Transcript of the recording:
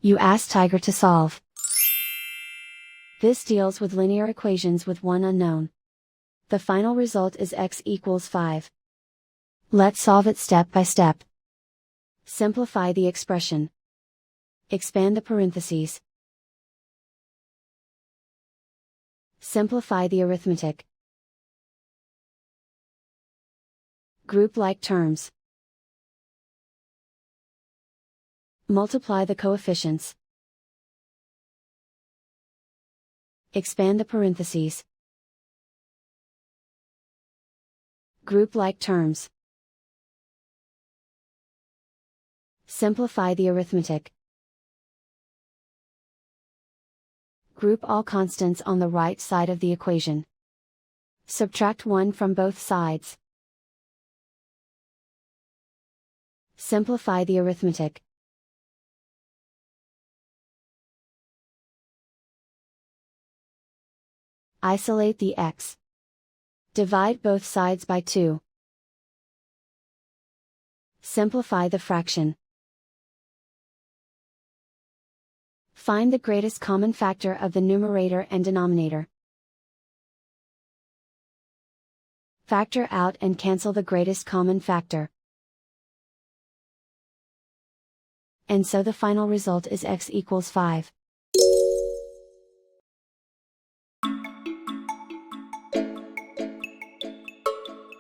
You ask Tiger to solve. This deals with linear equations with one unknown. The final result is x equals 5. Let's solve it step by step. Simplify the expression. Expand the parentheses. Simplify the arithmetic. Group like terms. Multiply the coefficients. Expand the parentheses. Group like terms. Simplify the arithmetic. Group all constants on the right side of the equation. Subtract 1 from both sides. Simplify the arithmetic. Isolate the x. Divide both sides by 2. Simplify the fraction. Find the greatest common factor of the numerator and denominator. Factor out and cancel the greatest common factor. And so the final result is x equals 5.